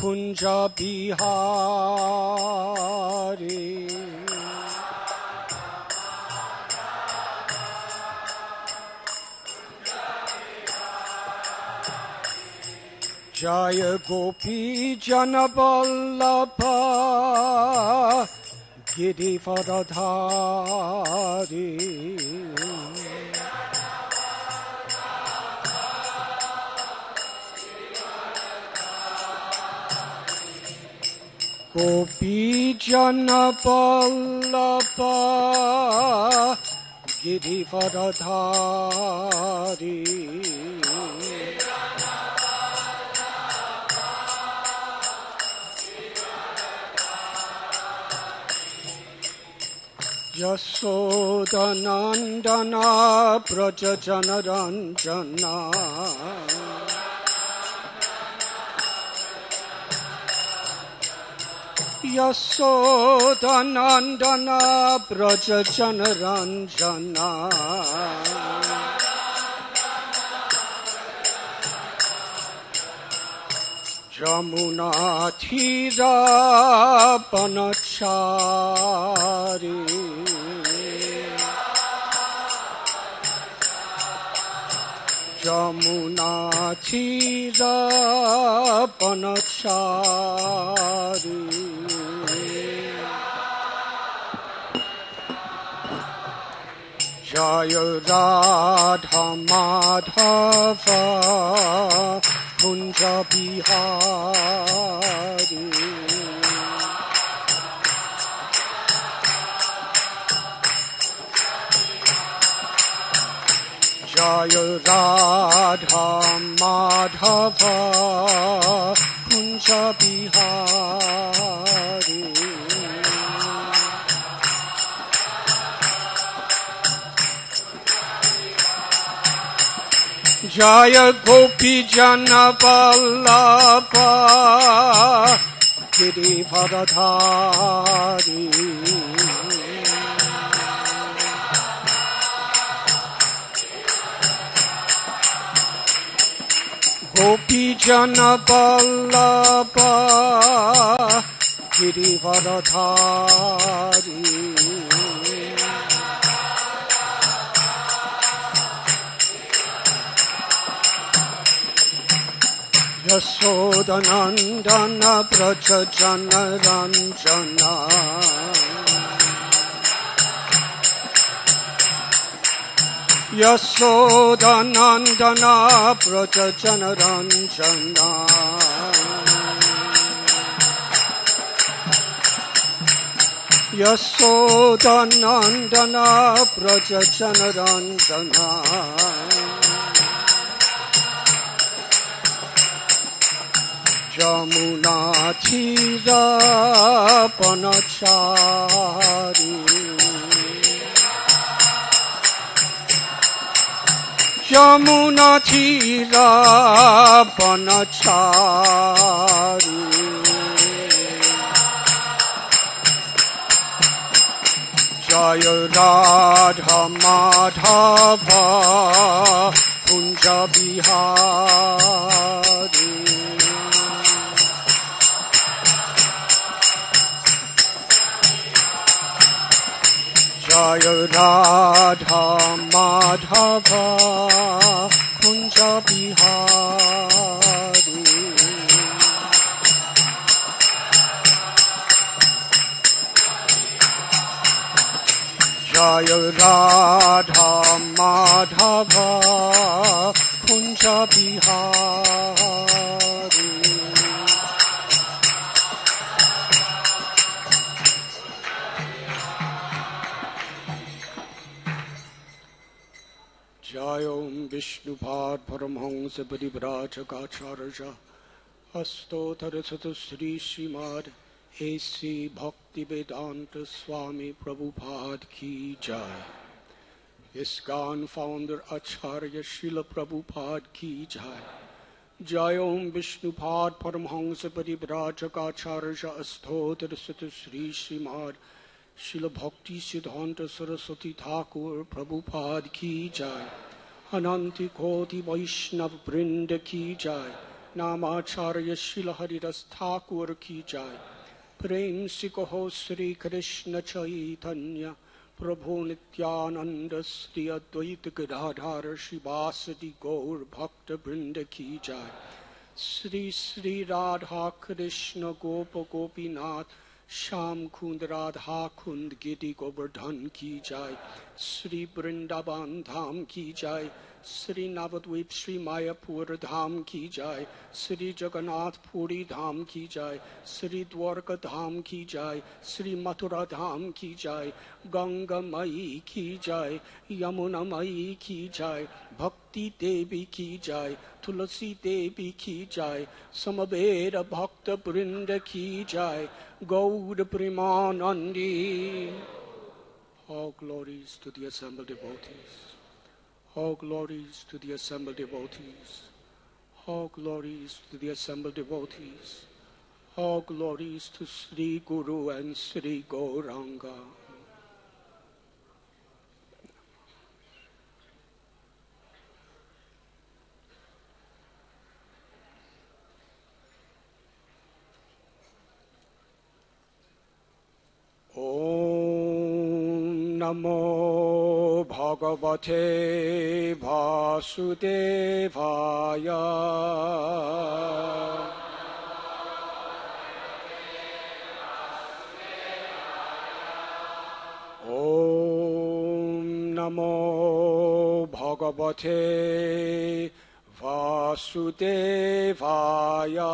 Kunja Bihari. Jaya Gopi Janavallabha Girivardhari. Gopi Janavallabha Girivardhari. Yasodanandana Brajajanaranjana. Yasodanandana Brajajanaranjana. Jamuna Thira Panachari. Jamuna Thira Panachari. Jaya Radha Madhava Kunja Bihari. Jaya Radha Madhava Kunja Bihari. Jaya Gopi Janavallabha Girivardhari. Gopi Janavallabha Girivardhari. Yasodanandana Brajajanaranjana. Yasodanandana Brajajanaranjana. Yasodanandana Brajajanaranjana. Jamuna Thira Panachari. Jamuna Thira Panachari. Jaya Radha Madhava Kunja Bihari. Jaya Radha Madhava Kunja Bihari. Jaya Radha Madhava Kunja Bihari. Jayom Vishnupad Paramhansa Parivrajagacharya Astotarasata Sri Srimad S.B.5.18.9 Swami Prabhupada Ki Jai. ISKCON founder Acharya Srila Prabhupada Ki Jai. Jayom Vishnupad Paramhansa Parivrajagacharya Astotarasata Sri Srimad Srila Bhakti Siddhanta Saraswati Thakur Prabhupada Ki Jai. Ananti Koti Vaishnav Vrinda Ki Jai. नामाचार्य शिल हरिदास ठाकुर की जय। प्रेम से कहो श्री कृष्ण चैतन्य प्रभु नित्यानंद श्री अद्वैत गदाधर शिवासदि गौर भक्त वृंद की जय। श्री श्री राधा कृष्ण गोप गोपीनाथ श्याम कुंद राधा कुंद गिरि गोवर्धन की जय। श्री वृंदावन धाम की जय। श्री नवद्वीप श्री मायापुर धाम की जय। श्री जगन्नाथ पुरी धाम की जय। श्री द्वारका धाम की जय। श्री मथुरा धाम की जय। गंगा मई की जय। यमुना मई की जय। भक्ति देवी की जय। तुलसी देवी की जय। समवेत भक्त वृंद की जय। गौर Premanandi. All glories to the assembled devotees. All glories to the assembled devotees. All glories to the assembled devotees. All glories to Sri Guru and Sri Gauranga. Om Namo Bhagavate Vasudevaya. Om Namo Bhagavate Vasudevaya.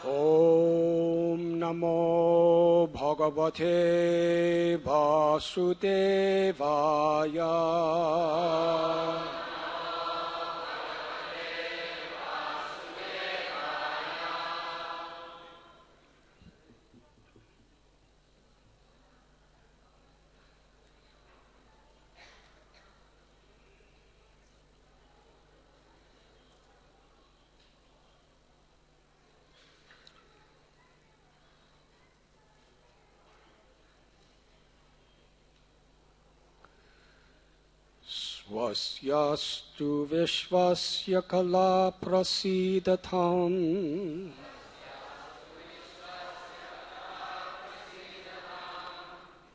Om Namo Bhagavate Vasudevaya. Swasyastu Vishwasya Kala Prasidatam.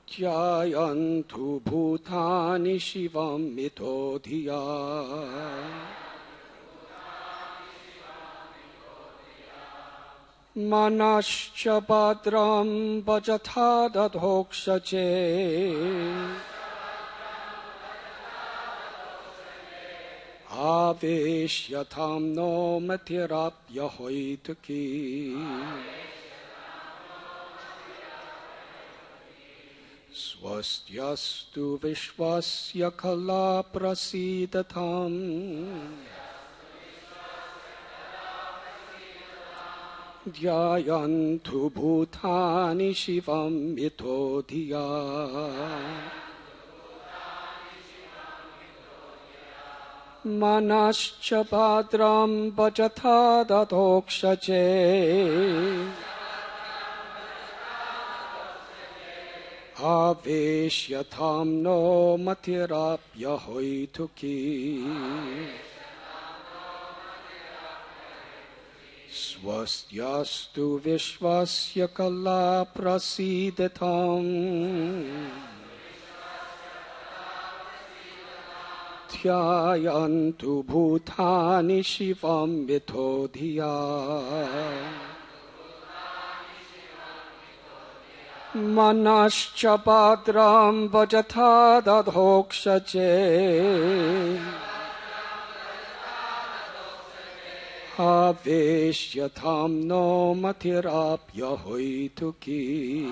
Jayantu Bhutani Shivam Mitodhiya. Manascha Badram Bhajatha Dadhokshache. Aveshyatam no matirapya hoituki. Swastyastu Vishwasya Kala Prasidatam. Dhyayantu Bhutani Shivam Mitodhiya. Manascha Bhadram Bhajatha Dadhokshache. Aveshyatam no matirapya hoituki. Swastyastu Vishwasya Kala Prasidatam. Dhyayantu Bhutani Shivam Mitodhiya. Manascha Bhadram Bhajatha Dadhokshache. Aveshyatam no matirapya hoituki.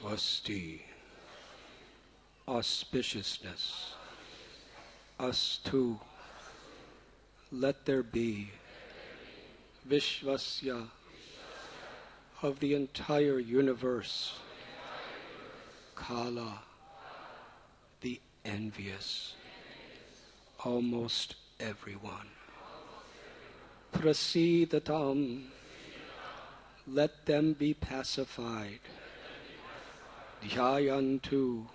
Swasti, auspiciousness, astu, let there be, Vishvasya, of the entire universe, Kala, the envious, almost everyone. Prasidatam, let them be pacified. Dhyayantu,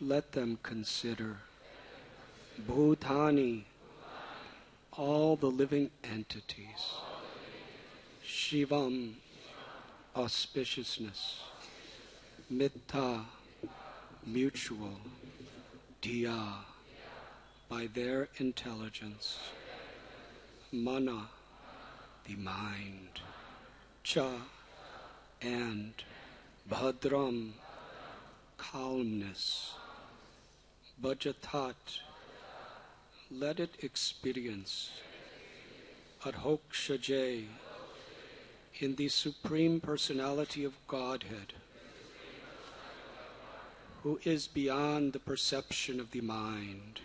let them consider. Bhutani, all the living entities. Shivam, auspiciousness. Mitta, mutual. Diya, by their intelligence. Mana, the mind. Cha, and. Bhadram, calmness. Bhajatat, let it experience. Adhokshaje, in the Supreme Personality of Godhead, who is beyond the perception of the mind,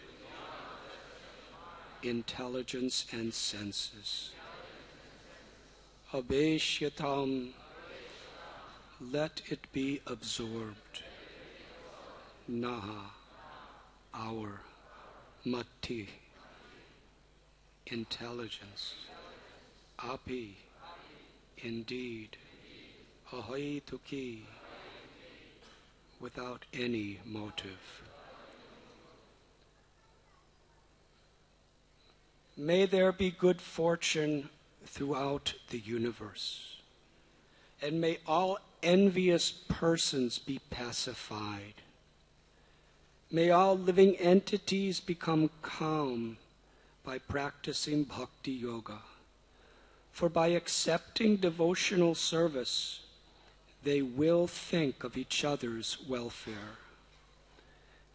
intelligence and senses. Abheshyatam, let it be absorbed. Naha, our. Mati, intelligence. Api, indeed. Ahaituki, without any motive. May there be good fortune throughout the universe, and may all envious persons be pacified. May all living entities become calm by practicing bhakti yoga, for by accepting devotional service, they will think of each other's welfare.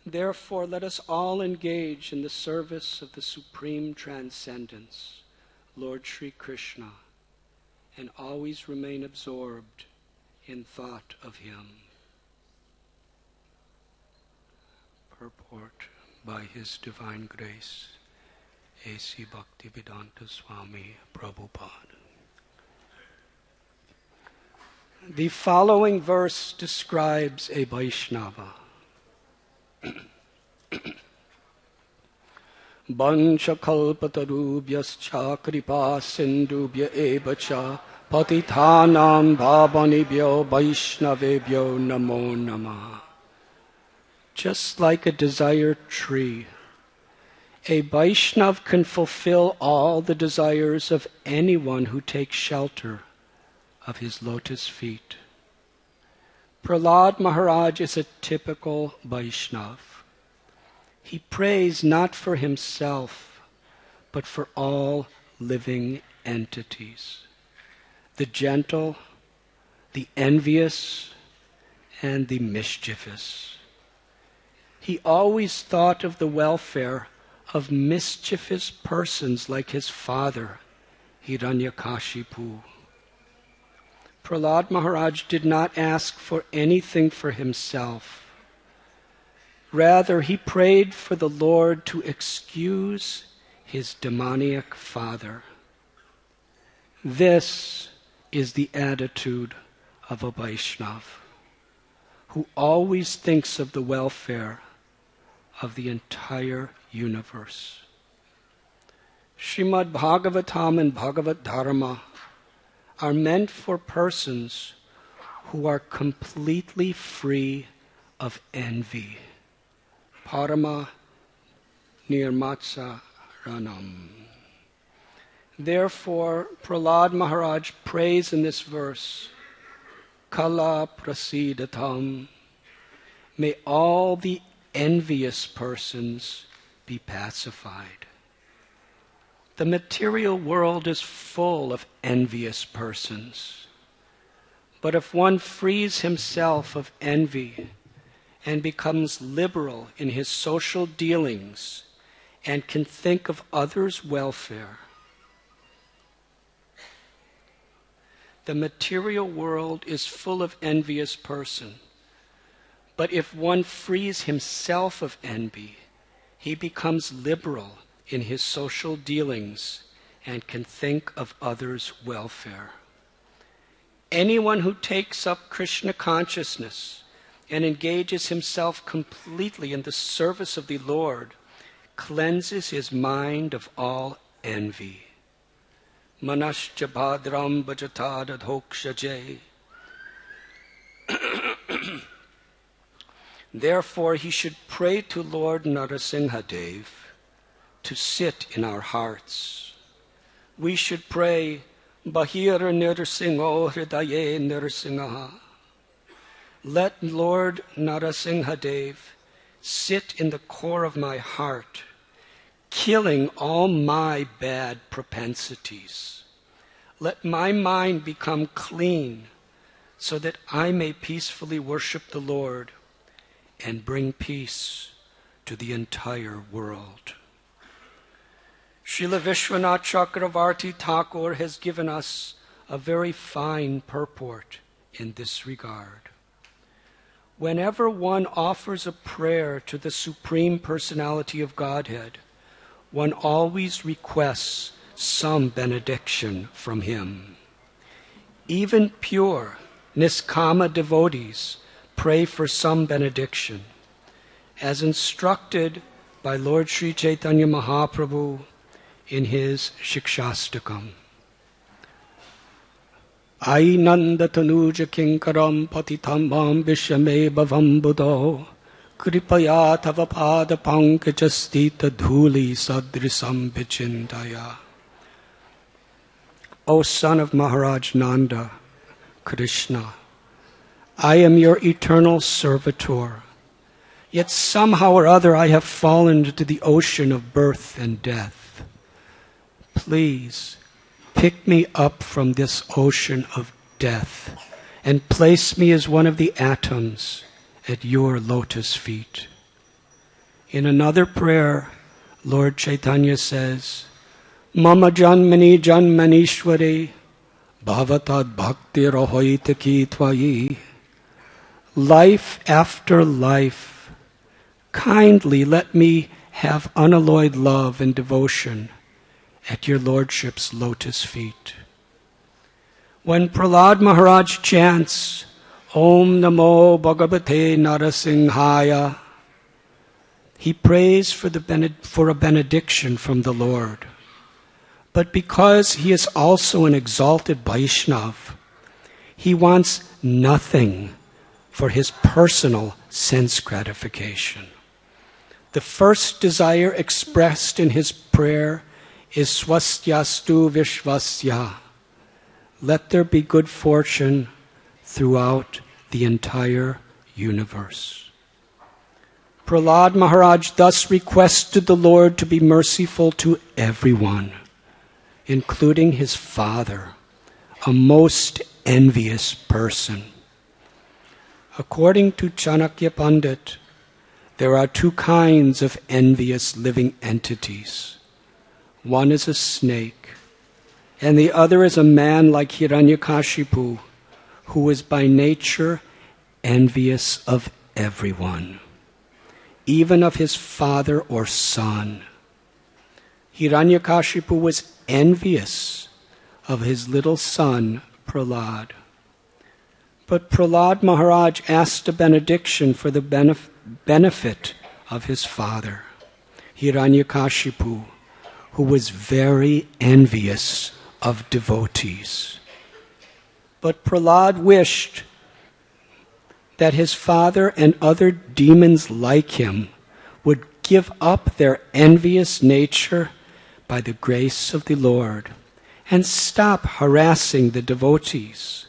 Therefore, let us all engage in the service of the Supreme Transcendence, Lord Sri Krishna, and always remain absorbed in thought of Him. Purport by His Divine Grace, S.B.5.18.9 Swami Prabhupada. The following verse describes a Vaishnava. Vanchakalpatarubhyascha kripa sindubhya evacha patithanam bhavanibhyo vaishnavebhyo namo namah. Just like a desired tree, a Vaishnav can fulfill all the desires of anyone who takes shelter of his lotus feet. Prahlad Maharaj is a typical Vaishnav. He prays not for himself, but for all living entities, the gentle, the envious, and the mischievous. He always thought of the welfare of mischievous persons like his father, Hiranyakashipu. Prahlad Maharaj did not ask for anything for himself. Rather, he prayed for the Lord to excuse his demoniac father. This is the attitude of a Vaishnav, who always thinks of the welfare of the entire universe. Srimad Bhagavatam and Bhagavad Dharma are meant for persons who are completely free of envy. Parama Nirmatsa Ranam. Therefore, Prahlad Maharaj prays in this verse, Kala Prasidatam, may all the envious persons be pacified. The material world is full of envious persons. But if one frees himself of envy and becomes liberal in his social dealings and can think of others' welfare, the material world is full of envious persons. But if one frees himself of envy, he becomes liberal in his social dealings and can think of others' welfare. Anyone who takes up Krishna consciousness and engages himself completely in the service of the Lord cleanses his mind of all envy. Manascha bhadram bhajata dadhokshaje. Therefore, he should pray to Lord Narasimhadev to sit in our hearts. We should pray, Bahir Narasimho Hridaye Narasimha. Let Lord Narasimhadev sit in the core of my heart, killing all my bad propensities. Let my mind become clean so that I may peacefully worship the Lord and bring peace to the entire world. Srila Vishwanath Chakravarti Thakur has given us a very fine purport in this regard. Whenever one offers a prayer to the Supreme Personality of Godhead, one always requests some benediction from him. Even pure, niskama devotees pray for some benediction, as instructed by Lord Sri Chaitanya Mahaprabhu in his Shikshastakam. Ainanda tanuja kinkaram patitam vam vishame bhavam buddho kripaya tava pada pankajastita dhuli sadrisam vichindaya. O son of Maharaj Nanda, Krishna, I am your eternal servitor, yet somehow or other I have fallen into the ocean of birth and death. Please pick me up from this ocean of death and place me as one of the atoms at your lotus feet. In another prayer, Lord Chaitanya says, Mama janmani janmanishwari bhavatad bhakti rahoita ki tvayi. Life after life, kindly let me have unalloyed love and devotion at your Lordship's lotus feet. When Prahlad Maharaj chants, Om Namo Bhagavate Narasimhaya, he prays for a benediction from the Lord. But because he is also an exalted Vaishnav, he wants nothing for his personal sense gratification. The first desire expressed in his prayer is Swastyastu Vishvasya. Let there be good fortune throughout the entire universe. Prahlad Maharaj thus requested the Lord to be merciful to everyone, including his father, a most envious person. According to Chanakya Pandit, there are two kinds of envious living entities. One is a snake, and the other is a man like Hiranyakashipu, who is by nature envious of everyone, even of his father or son. Hiranyakashipu was envious of his little son, Prahlad. But Prahlad Maharaj asked a benediction for the benefit of his father, Hiranyakashipu, who was very envious of devotees. But Prahlad wished that his father and other demons like him would give up their envious nature by the grace of the Lord and stop harassing the devotees.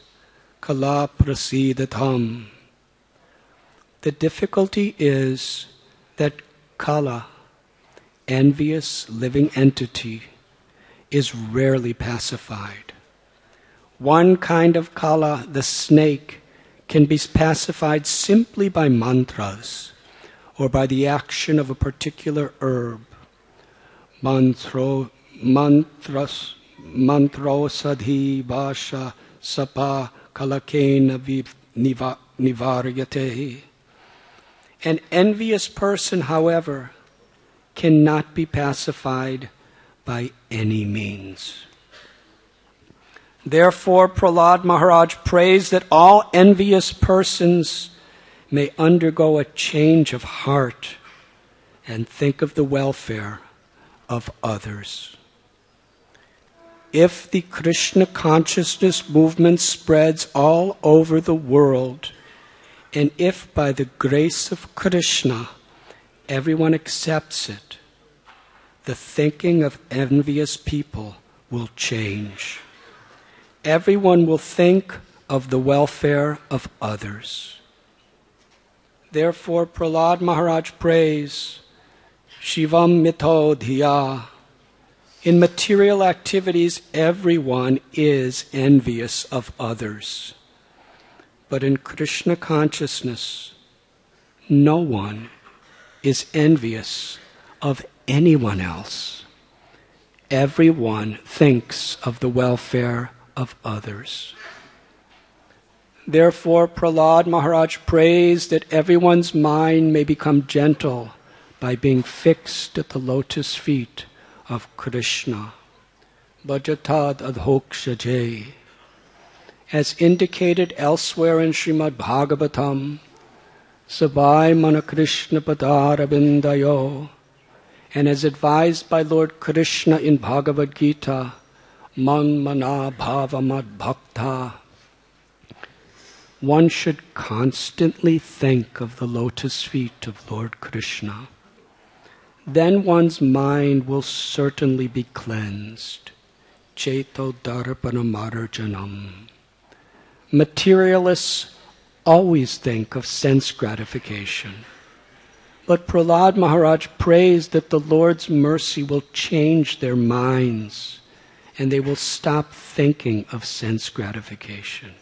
Kala prasidatam. The difficulty is that Kala, envious living entity, is rarely pacified. One kind of Kala, the snake, can be pacified simply by mantras or by the action of a particular herb. Mantro sadhi vasha sapa kalakena nivaryate. An envious person, however, cannot be pacified by any means. Therefore, Prahlad Maharaj prays that all envious persons may undergo a change of heart and think of the welfare of others. If the Krishna consciousness movement spreads all over the world, and if by the grace of Krishna everyone accepts it, the thinking of envious people will change. Everyone will think of the welfare of others. Therefore, Prahlad Maharaj prays, Shivam mito dhiya. In material activities, everyone is envious of others. But in Krishna consciousness, no one is envious of anyone else. Everyone thinks of the welfare of others. Therefore, Prahlad Maharaj prays that everyone's mind may become gentle by being fixed at the lotus feet of Krishna. Bhajatad adhokshaje. As indicated elsewhere in Srimad Bhagavatam, Sabai mana Krishna padaravindayo, and as advised by Lord Krishna in Bhagavad Gita, man mana bhavamad bhakta. One should constantly think of the lotus feet of Lord Krishna. Then one's mind will certainly be cleansed. Cheto darpana marjanam. Materialists always think of sense gratification. But Prahlad Maharaj prays that the Lord's mercy will change their minds and they will stop thinking of sense gratification.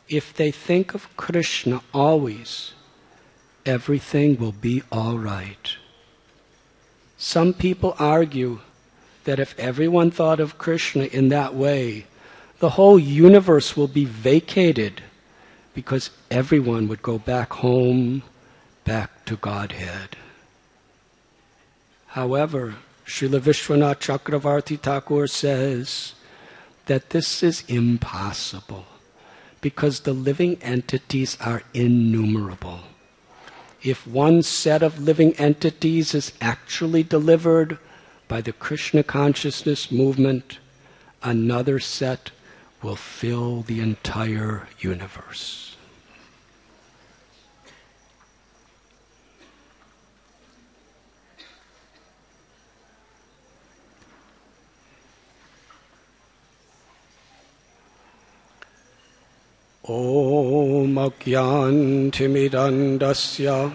If they think of Krishna always, everything will be all right. Some people argue that if everyone thought of Krishna in that way, the whole universe will be vacated because everyone would go back home, back to Godhead. However, Srila Vishwanath Chakravarti Thakur says that this is impossible because the living entities are innumerable. If one set of living entities is actually delivered by the Krishna consciousness movement, another set will fill the entire universe. Om Agyantimidandasya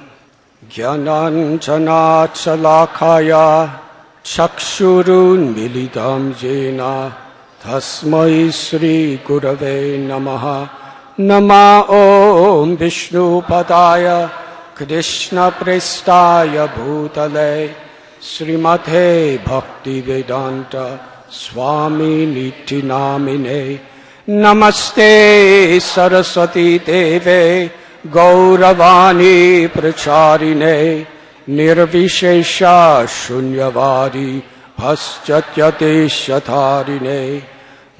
Jnananjanachalakaya Chakshurun Milidam Jena Tasmai Sri Gurave Namaha. Nama Om Vishnu Padaya Krishna Prestaya Bhutale Srimate Bhakti Vedanta Swami Niti Namine. Namaste Saraswati Deve Gauravani Pracharine Nirvishesha Shunyavadi Paschatyate Shatharine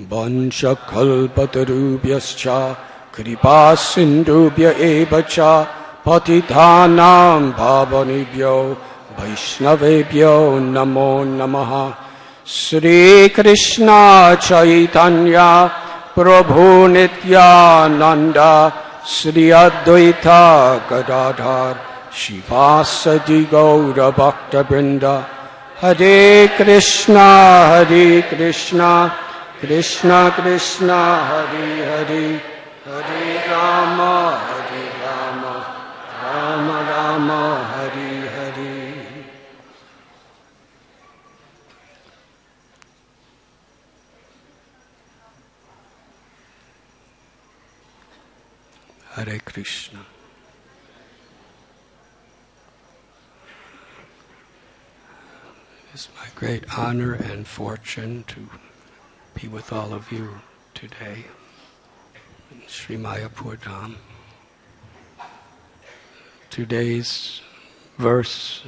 Vancha Kalpatarubhyascha Kripa Sindhubhya Evacha Patithanam Bhavanibhyo Vaishnavebhyo Namo Namaha. Sri Krishna Chaitanya Prabhu Nityananda Sri Advaita Gadadhar Shivasadi Gaura Bhakta Vrinda. Hare Krishna, Krishna Krishna, Hare Hare, Hare Rama, Rama Rama, Hare Hare. Hare Krishna. It's my great honor and fortune to be with all of you today in Sri Mayapur Dham, Today's verse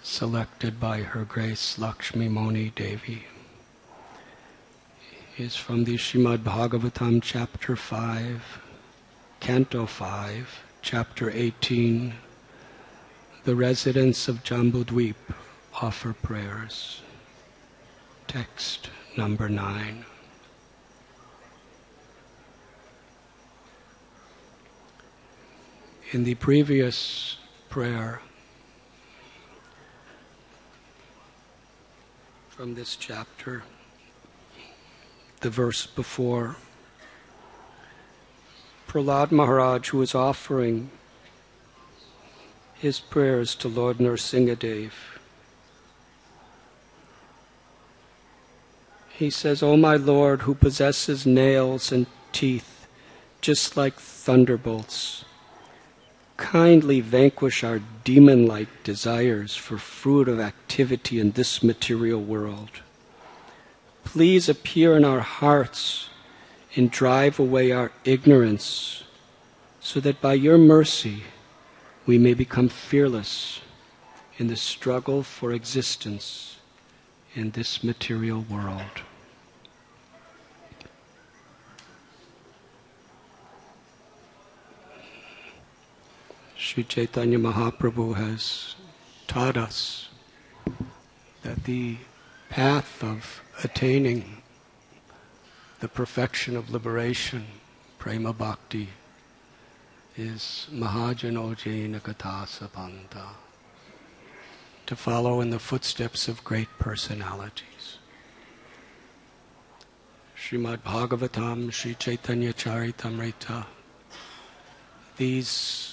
selected by Her Grace Lakshmi Moni Devi is from the Srimad Bhagavatam, Chapter 5, Canto 5, Chapter 18. The residents of Jambudweep offer prayers. Text number 9. In the previous prayer from this chapter, the verse before, Prahlad Maharaj, who is offering his prayers to Lord Nrsingadev, he says, "O my Lord, who possesses nails and teeth just like thunderbolts, kindly vanquish our demon-like desires for fruit of activity in this material world. Please appear in our hearts and drive away our ignorance, so that by your mercy we may become fearless in the struggle for existence in this material world." Sri Chaitanya Mahaprabhu has taught us that the path of attaining the perfection of liberation, prema bhakti, is mahajanojena kathasapanta, to follow in the footsteps of great personalities. Srimad Bhagavatam, Sri Chaitanya Charitamrita, these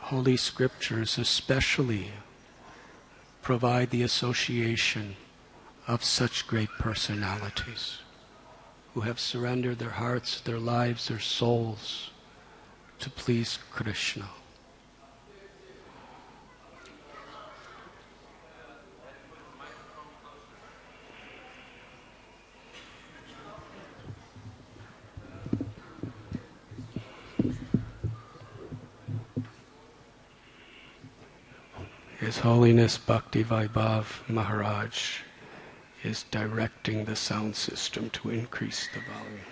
Holy Scriptures especially provide the association of such great personalities who have surrendered their hearts, their lives, their souls to please Krishna. His Holiness Bhakti Vaibhav Maharaj is directing the sound system to increase the volume.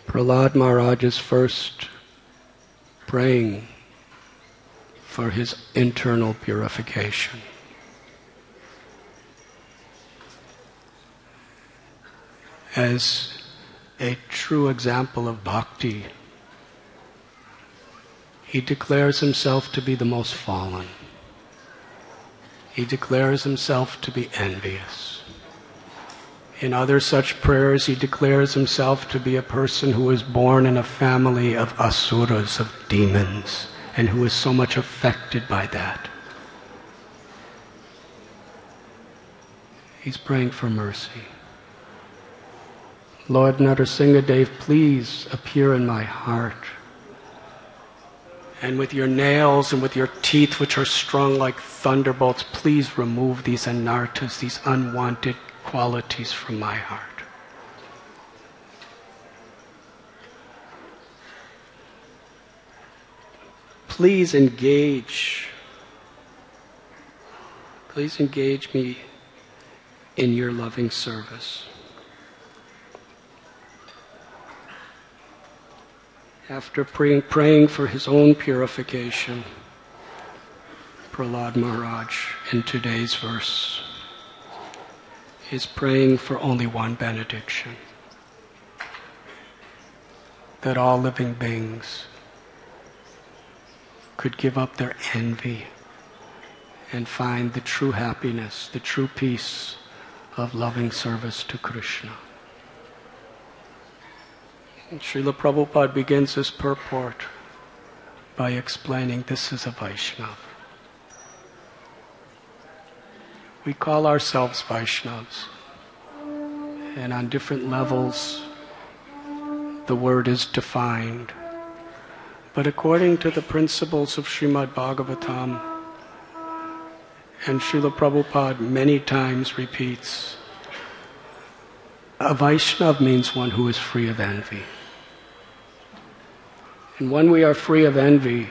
Prahlad Maharaj is first praying for his internal purification. As a true example of bhakti, he declares himself to be the most fallen. He declares himself to be envious. In other such prayers, he declares himself to be a person who was born in a family of asuras, of demons, and who is so much affected by that. He's praying for mercy. Lord Nrsingadev, please appear in my heart. And with your nails and with your teeth, which are strong like thunderbolts, please remove these anarthas, these unwanted qualities from my heart. Please engage me in your loving service. After praying for his own purification, Prahlad Maharaj, in today's verse, is praying for only one benediction: that all living beings could give up their envy and find the true happiness, the true peace of loving service to Krishna. And Srila Prabhupada begins his purport by explaining this is a Vaishnava. We call ourselves Vaishnavas, and on different levels the word is defined. But according to the principles of Srimad Bhagavatam, And Srila Prabhupada many times repeats, a Vaishnava means one who is free of envy. And when we are free of envy,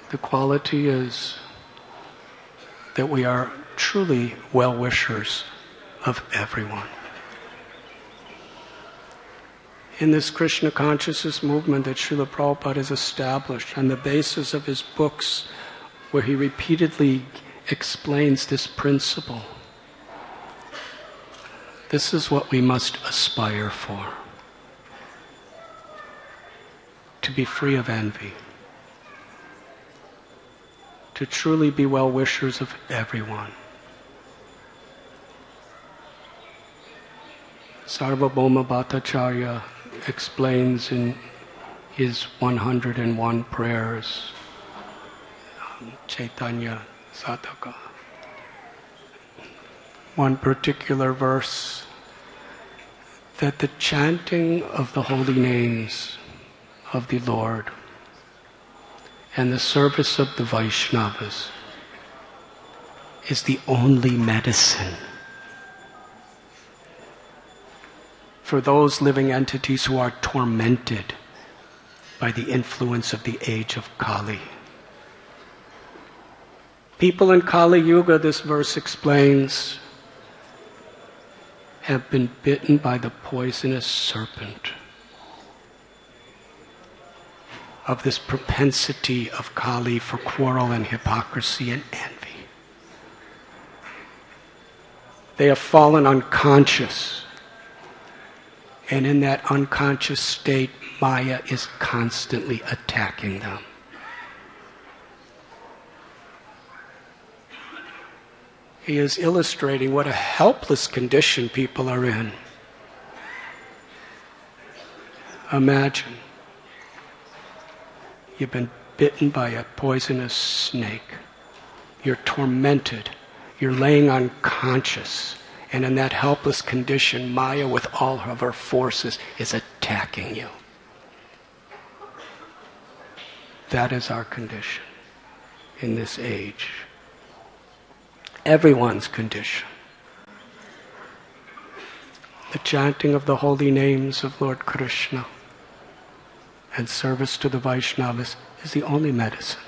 the quality is that we are truly well-wishers of everyone. In this Krishna consciousness movement that Srila Prabhupada has established on the basis of his books, where he repeatedly explains this principle, this is what we must aspire for. To be free of envy. To truly be well-wishers of everyone. Sarvabhauma Bhattacharya explains in his 101 prayers, Chaitanya Sadhaka, one particular verse, that the chanting of the holy names of the Lord and the service of the Vaishnavas is the only medicine for those living entities who are tormented by the influence of the age of Kali. People in Kali Yuga, this verse explains, have been bitten by the poisonous serpent of this propensity of Kali for quarrel and hypocrisy and envy. They have fallen unconscious, and in that unconscious state, Maya is constantly attacking them. He is illustrating what a helpless condition people are in. Imagine you've been bitten by a poisonous snake. You're tormented. You're laying unconscious. And in that helpless condition, Maya, with all of her forces, is attacking you. That is our condition in this age. Everyone's condition. The chanting of the holy names of Lord Krishna and service to the Vaishnavas is the only medicine.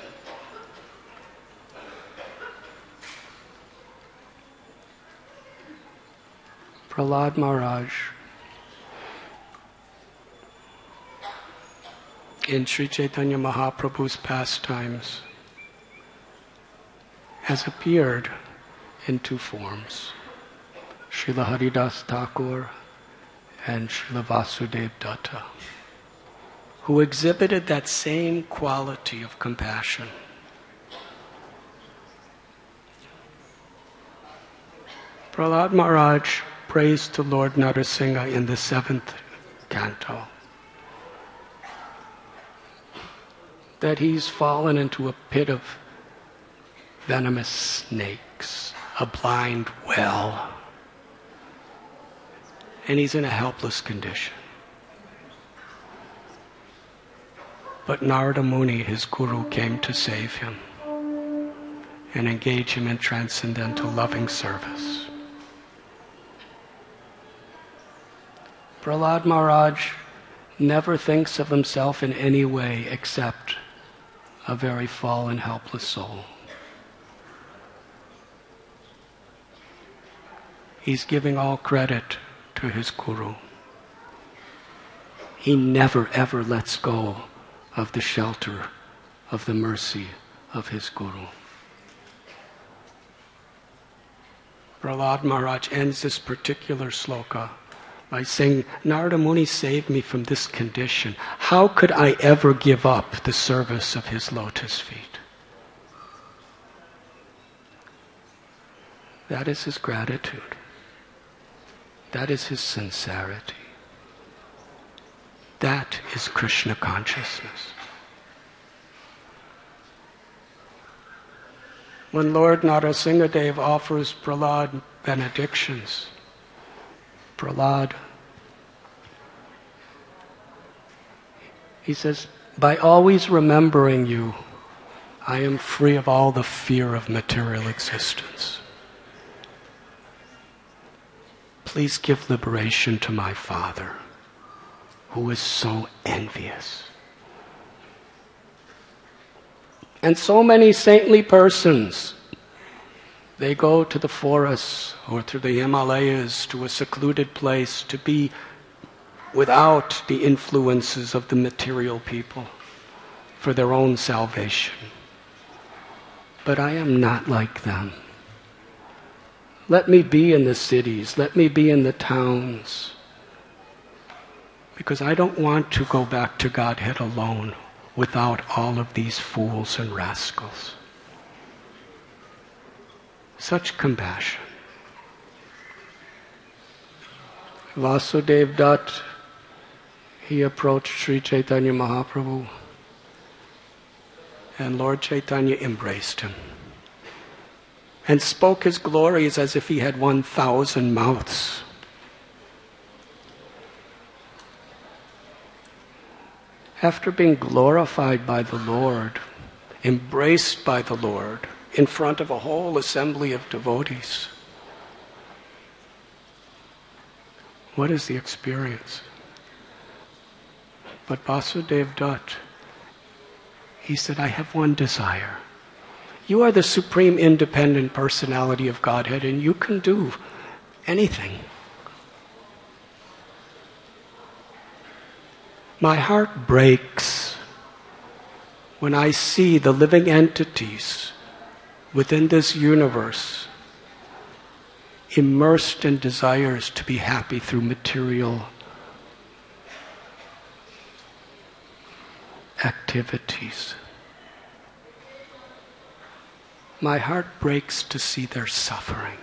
Prahlad Maharaj, in Sri Chaitanya Mahaprabhu's pastimes, has appeared in two forms, Srila Haridas Thakur and Srila Vasudev Datta, who exhibited that same quality of compassion. Prahlad Maharaj prays to Lord Narasimha in the 7th canto that he's fallen into a pit of venomous snakes, a blind well, and he's in a helpless condition. But Narada Muni, his guru, came to save him and engage him in transcendental loving service. Prahlad Maharaj never thinks of himself in any way except a very fallen, helpless soul. He's giving all credit to his guru. He never ever lets go of the shelter of the mercy of his guru. Prahlad Maharaj ends this particular sloka by saying, Narada Muni saved me from this condition. How could I ever give up the service of his lotus feet? That is his gratitude. That is his sincerity. That is Krishna consciousness. When Lord Narasimhadev offers Prahlad benedictions, Prahlad, he says, by always remembering you, I am free of all the fear of material existence. Please give liberation to my father, who is so envious. And so many saintly persons, they go to the forests or to the Himalayas, to a secluded place, to be without the influences of the material people for their own salvation. But I am not like them. Let me be in the cities, let me be in the towns, because I don't want to go back to Godhead alone without all of these fools and rascals. Such compassion. Vasudev Dutt, he approached Sri Chaitanya Mahaprabhu, and Lord Chaitanya embraced him and spoke his glories as if he had 1,000 mouths. After being glorified by the Lord, embraced by the Lord, in front of a whole assembly of devotees, what is the experience? But Vasudev Dutt, he said, I have one desire. You are the supreme independent personality of Godhead, and you can do anything. My heart breaks when I see the living entities within this universe immersed in desires to be happy through material activities. My heart breaks to see their suffering.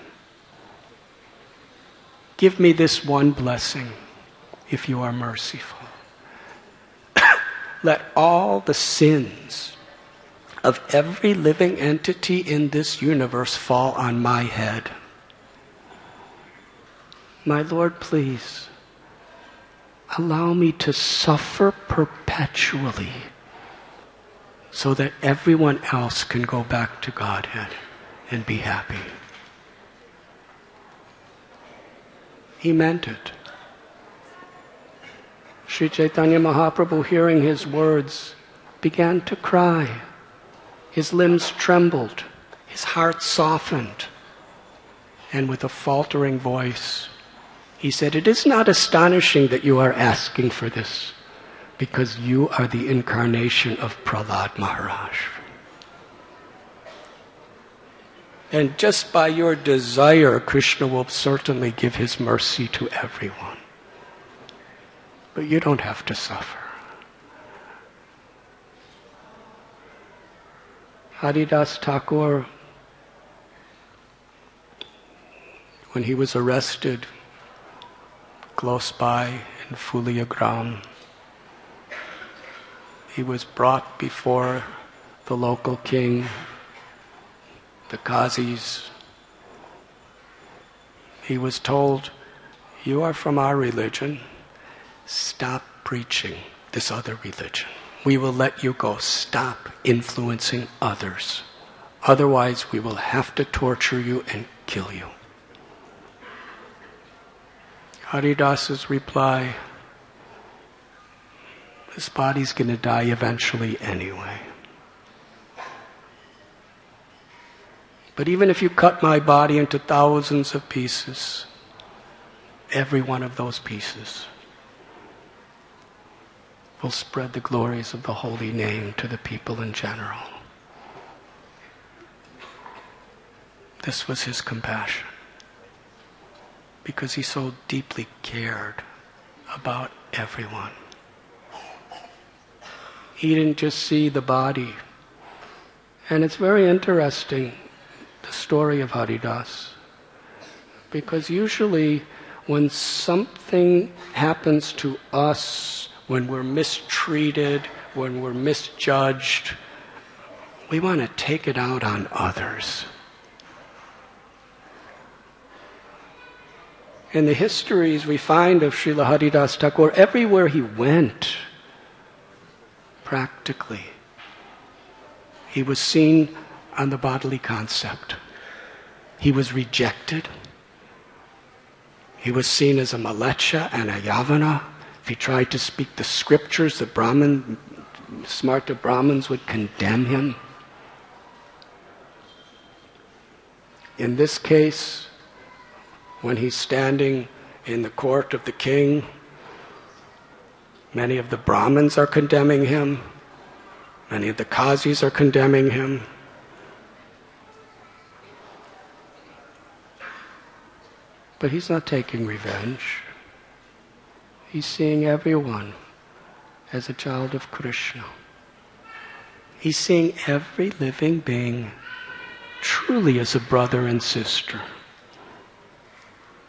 Give me this one blessing, if you are merciful. Let all the sins of every living entity in this universe fall on my head. My Lord, please, allow me to suffer perpetually so that everyone else can go back to Godhead and be happy. He meant it. Sri Chaitanya Mahaprabhu, hearing his words, began to cry. His limbs trembled, his heart softened, and with a faltering voice, he said, "It is not astonishing that you are asking for this, because you are the incarnation of Prahlad Maharaj. And just by your desire, Krishna will certainly give his mercy to everyone. But you don't have to suffer." Haridas Thakur, when he was arrested close by in Fuliagram, he was brought before the local king, the Qazis. He was told, "You are from our religion. Stop preaching this other religion. We will let you go. Stop influencing others. Otherwise, we will have to torture you and kill you." Haridas's reply, "This body's going to die eventually anyway. But even if you cut my body into thousands of pieces, every one of those pieces will spread the glories of the holy name to the people in general." This was his compassion, because he so deeply cared about everyone. He didn't just see the body. And it's very interesting, the story of Haridas, because usually when something happens to us, when we're mistreated, when we're misjudged, we want to take it out on others. In the histories we find of Srila Haridas Thakur, everywhere he went, practically, He was seen on the bodily concept. He was rejected. He was seen as a malecha and a yavana. If he tried to speak the scriptures, the smarta Brahmins would condemn him. In this case, when he's standing in the court of the king, many of the Brahmins are condemning him. Many of the Qazis are condemning him. But he's not taking revenge. He's seeing everyone as a child of Krishna. He's seeing every living being truly as a brother and sister.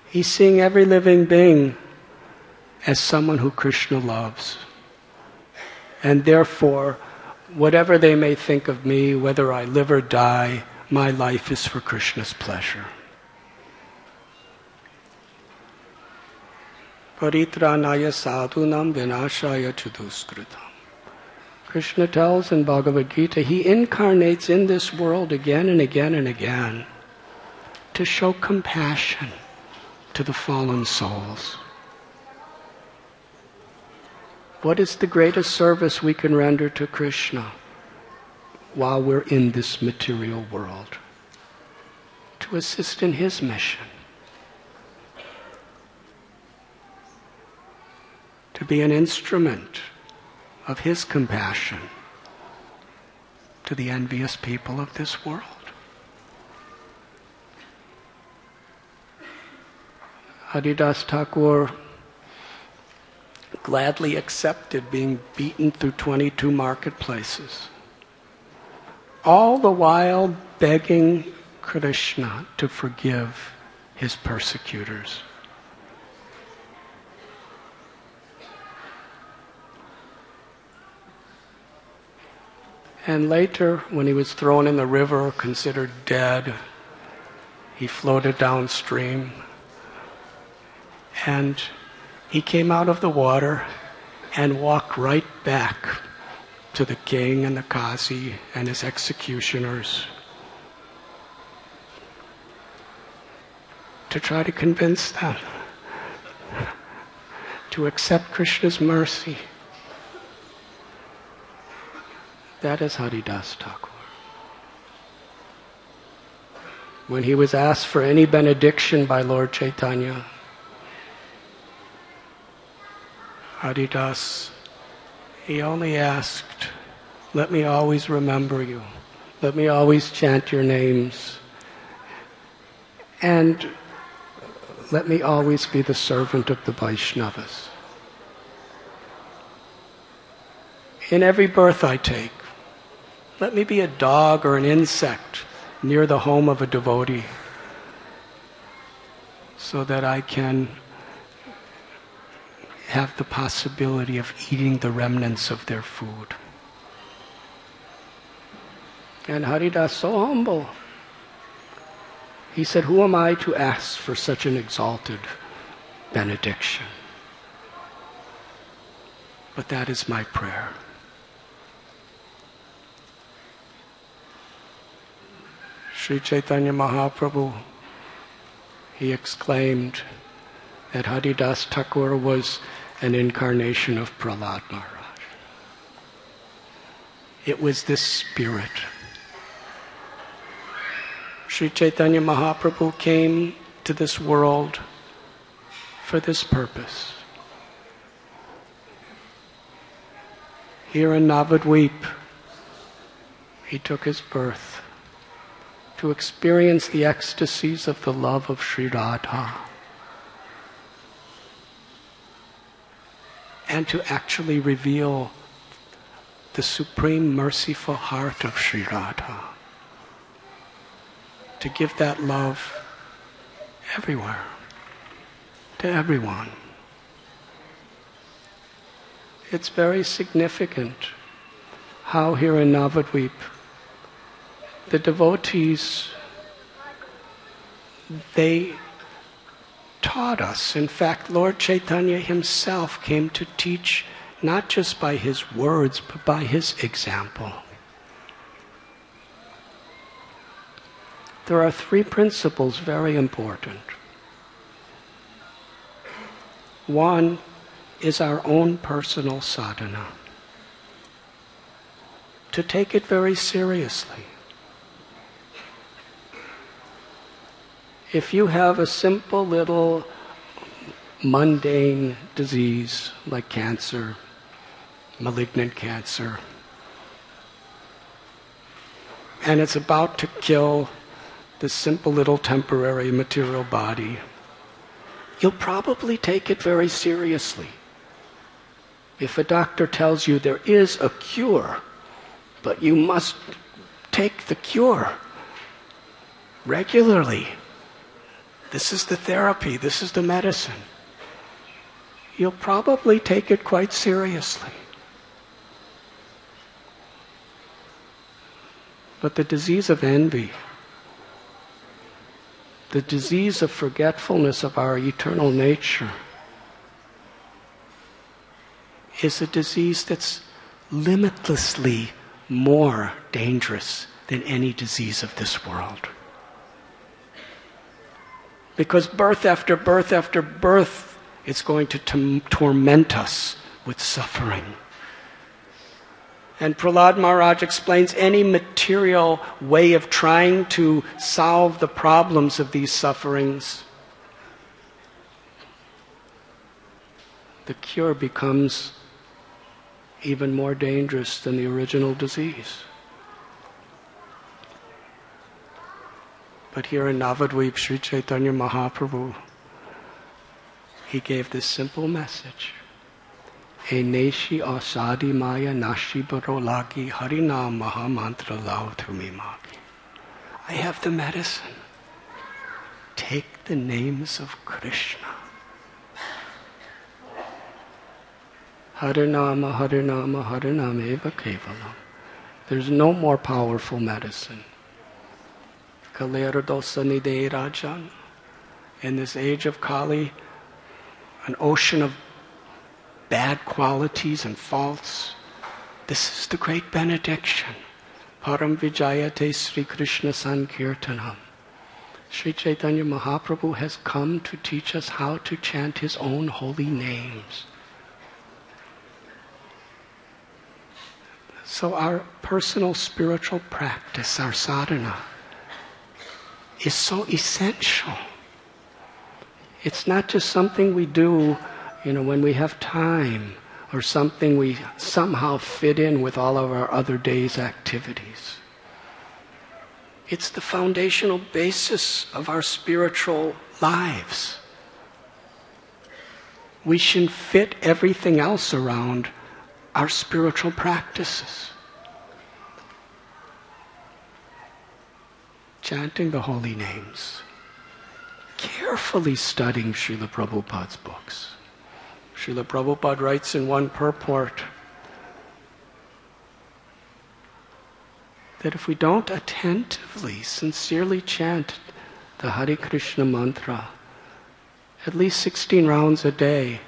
He's seeing every living being as someone who Krishna loves. And therefore, whatever they may think of me, whether I live or die, my life is for Krishna's pleasure. Paritranaya sadhunam vinashaya chaduskritam. Krishna tells in Bhagavad Gita, he incarnates in this world again and again and again to show compassion to the fallen souls. What is the greatest service we can render to Krishna while we're in this material world? To assist in his mission. To be an instrument of his compassion to the envious people of this world. Haridas Thakur gladly accepted being beaten through 22 marketplaces, all the while begging Krishna to forgive his persecutors. And later, when he was thrown in the river, considered dead, he floated downstream. And he came out of the water and walked right back to the king and the Qazi and his executioners to try to convince them to accept Krishna's mercy. That is Haridas Thakur. When he was asked for any benediction by Lord Chaitanya, Haridas, he only asked, let me always remember you. Let me always chant your names. And let me always be the servant of the Vaishnavas. In every birth I take, let me be a dog or an insect near the home of a devotee so that I can have the possibility of eating the remnants of their food. And Haridas, so humble. He said, who am I to ask for such an exalted benediction? But that is my prayer. Sri Chaitanya Mahaprabhu, he exclaimed that Haridas Thakur was an incarnation of Prahlad Maharaj. It was this spirit. Sri Chaitanya Mahaprabhu came to this world for this purpose. Here in Navadvip, he took his birth to experience the ecstasies of the love of Sri Radha and to actually reveal the supreme merciful heart of Sri Radha, to give that love everywhere, to everyone. It's very significant how here in Navadvip the devotees, they taught us. In fact, Lord Chaitanya himself came to teach not just by his words, but by his example. there are three principles very important. One is our own personal sadhana. To take it very seriously. If you have a simple little mundane disease like cancer, malignant cancer, and it's about to kill this simple little temporary material body, you'll probably take it very seriously. If a doctor tells you there is a cure, but you must take the cure regularly, this is the therapy, this is the medicine, you'll probably take it quite seriously. But the disease of envy, the disease of forgetfulness of our eternal nature, is a disease that's limitlessly more dangerous than any disease of this world. Because birth after birth after birth, it's going to torment us with suffering. And Prahlad Maharaj explains any material way of trying to solve the problems of these sufferings, the cure becomes even more dangerous than the original disease. But here in Navadvip, Sri Chaitanya Mahaprabhu, he gave this simple message. E neshi asadi maya nashi baro lagi harinam mahamantra lao thumi magi. I have the medicine. Take the names of Krishna. Harinama, Harinama, Harinam eva kevalam. There's no more powerful medicine. Kalera dosa nide rajan. In this age of Kali, an ocean of bad qualities and faults, this is the great benediction. Param Vijayate Sri Krishna Sankirtanam. Sri Chaitanya Mahaprabhu has come to teach us how to chant his own holy names. So our personal spiritual practice, our sadhana, is so essential. It's not just something we do, when we have time, or something we somehow fit in with all of our other day's activities. It's the foundational basis of our spiritual lives. We should fit everything else around our spiritual practices. Chanting the holy names, carefully studying Srila Prabhupada's books. Srila Prabhupada writes in one purport that if we don't attentively, sincerely chant the Hare Krishna mantra at least 16 rounds a day,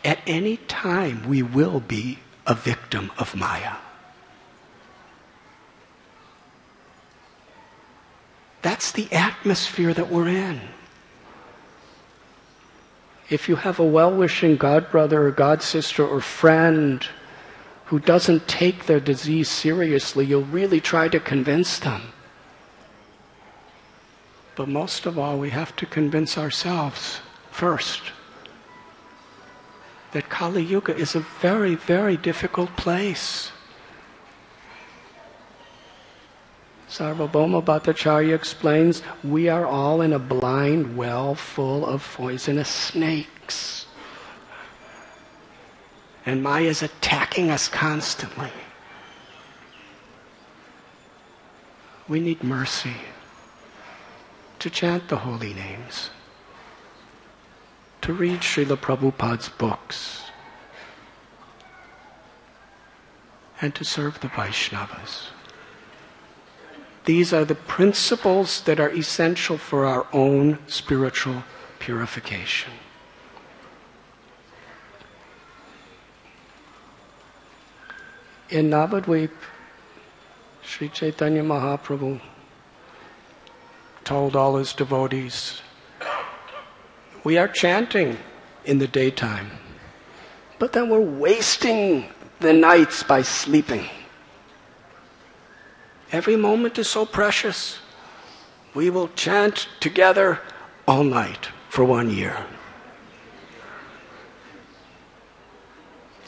at any time we will be a victim of Maya. That's the atmosphere that we're in. If you have a well-wishing godbrother or godsister or friend who doesn't take their disease seriously, you'll really try to convince them. But most of all, we have to convince ourselves first that Kali Yuga is a very, very difficult place. Sarvabhauma Bhattacharya explains, we are all in a blind well full of poisonous snakes. And Maya is attacking us constantly. We need mercy to chant the holy names, to read Srila Prabhupada's books, and to serve the Vaishnavas. These are the principles that are essential for our own spiritual purification. In Navadvip, Sri Chaitanya Mahaprabhu told all his devotees, we are chanting in the daytime, but then we're wasting the nights by sleeping. Every moment is so precious. We will chant together all night for 1 year.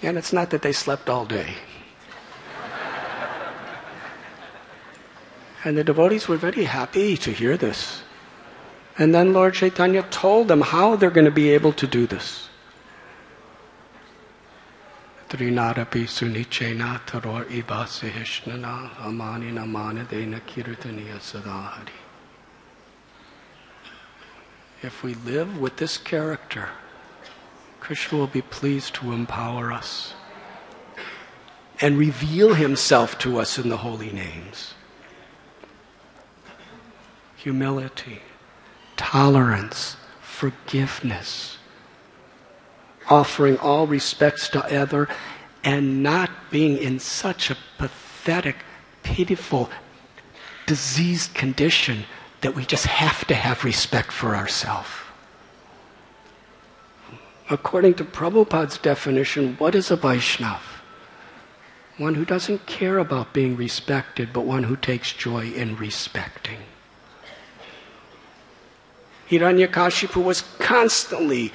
And it's not that they slept all day. And the devotees were very happy to hear this. And then Lord Chaitanya told them how they're going to be able to do this. Trinarapi sunichena taror ivasihishnana amanina manadena kirtaniya sadahari. If we live with this character, Krishna will be pleased to empower us and reveal himself to us in the holy names. Humility, tolerance, forgiveness, offering all respects to other, and not being in such a pathetic, pitiful, diseased condition that we just have to have respect for ourselves. According to Prabhupada's definition, what is a Vaishnava? One who doesn't care about being respected, but one who takes joy in respecting. Hiranyakashipu was constantly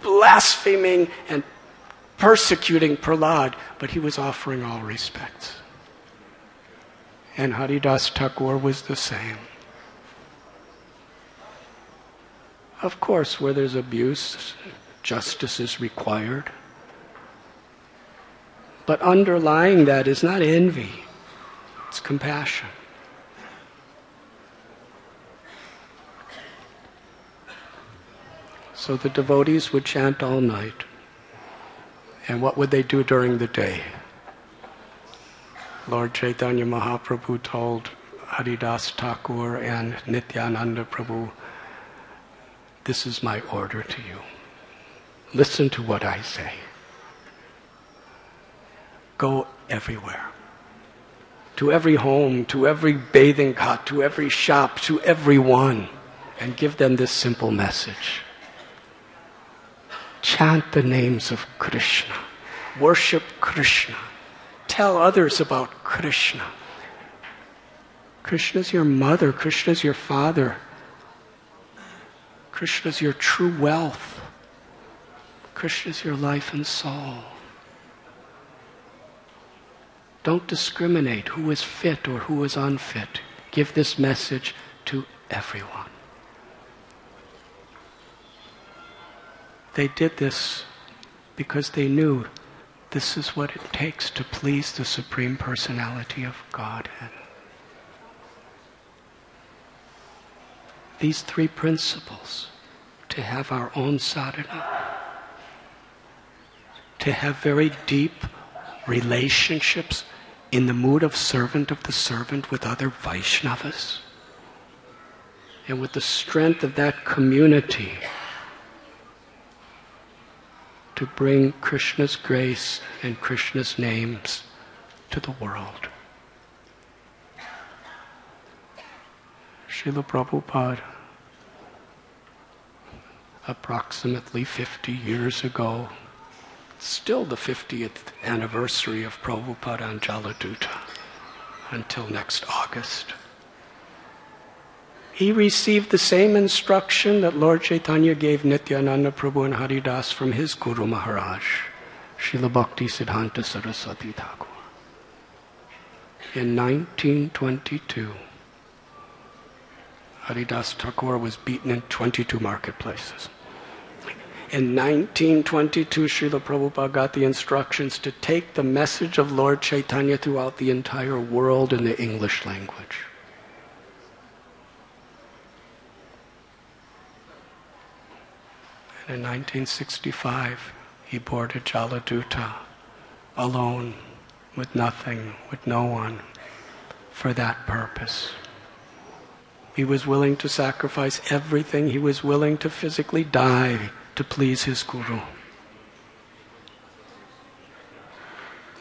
blaspheming and persecuting Prahlad, but he was offering all respects. And Haridas Thakur was the same. Of course, where there's abuse, justice is required. But underlying that is not envy, it's compassion. So the devotees would chant all night. And what would they do during the day? Lord Chaitanya Mahaprabhu told Haridas Thakur and Nityananda Prabhu, this is my order to you. Listen to what I say. Go everywhere. To every home, to every bathing cot, to every shop, to everyone, and give them this simple message. Chant the names of Krishna. Worship Krishna. Tell others about Krishna. Krishna's your mother. Krishna's your father. Krishna's your true wealth. Krishna's your life and soul. Don't discriminate who is fit or who is unfit. Give this message to everyone. They did this because they knew this is what it takes to please the Supreme Personality of Godhead. These three principles, to have our own sadhana, to have very deep relationships in the mood of servant of the servant with other Vaishnavas, and with the strength of that community to bring Krishna's grace and Krishna's names to the world. Srila Prabhupada, approximately 50 years ago, still the 50th anniversary of Prabhupada and Jaladuta, until next August. He received the same instruction that Lord Chaitanya gave Nityananda Prabhu and Haridas from his Guru Maharaj, Srila Bhakti Siddhanta Saraswati Thakur. In 1922, Haridas Thakur was beaten in 22 marketplaces. In 1922, Srila Prabhupada got the instructions to take the message of Lord Chaitanya throughout the entire world in the English language. In 1965, he boarded Jaladuta alone, with nothing, with no one, for that purpose. He was willing to sacrifice everything. He was willing to physically die to please his Guru.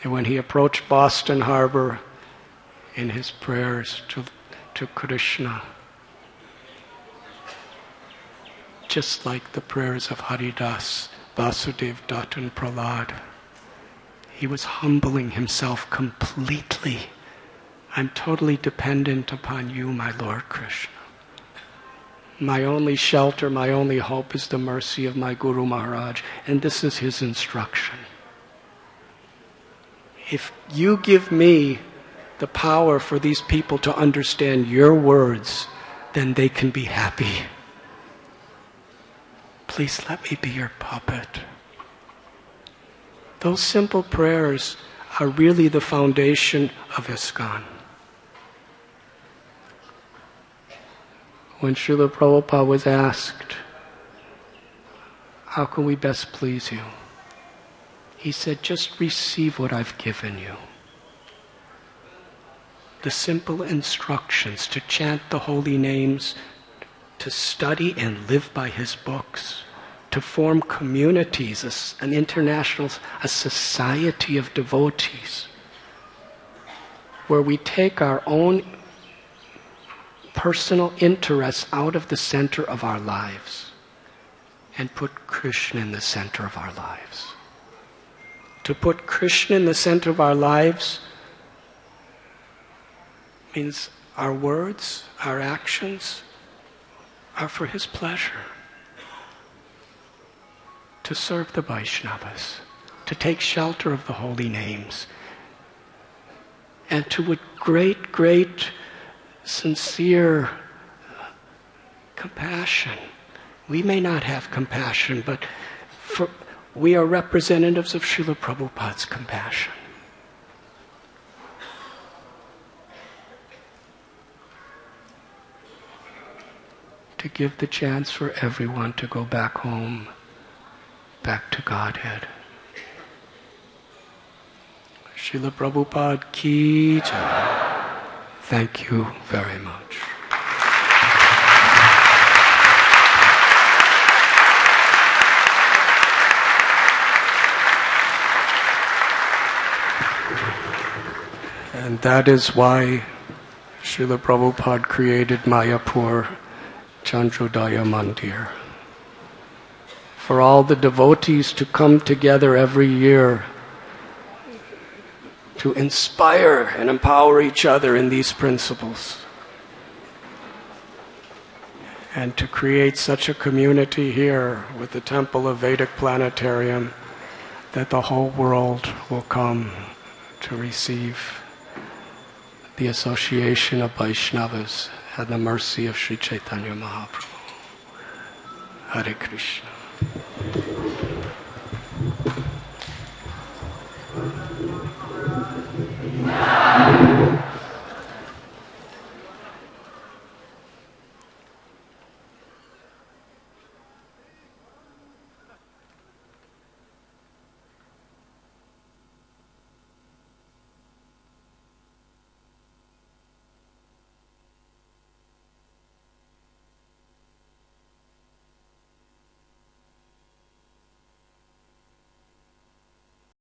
And when he approached Boston Harbor in his prayers to Krishna, just like the prayers of Haridas, Vasudev, Dutt, and Prahlad. He was humbling himself completely. I'm totally dependent upon you, my Lord Krishna. My only shelter, my only hope is the mercy of my Guru Maharaj, and this is his instruction. If you give me the power for these people to understand your words, then they can be happy. Please let me be your puppet. Those simple prayers are really the foundation of ISKCON. When Srila Prabhupada was asked, how can we best please you? He said, just receive what I've given you. The simple instructions to chant the holy names, to study and live by his books, to form communities, an international, a society of devotees, where we take our own personal interests out of the center of our lives and put Krishna in the center of our lives. To put Krishna in the center of our lives means our words, our actions are for his pleasure. To serve the Vaishnavas, to take shelter of the holy names, and to with great sincere compassion. We may not have compassion, but we are representatives of Srila Prabhupada's compassion. To give the chance for everyone to go back home, back to Godhead. Srila Prabhupada ki jai. Thank you very much. And that is why Srila Prabhupada created Mayapur Chandrodaya Mandir. For all the devotees to come together every year to inspire and empower each other in these principles. And to create such a community here with the Temple of Vedic Planetarium that the whole world will come to receive the association of Vaishnavas and the mercy of Sri Chaitanya Mahaprabhu. Hare Krishna.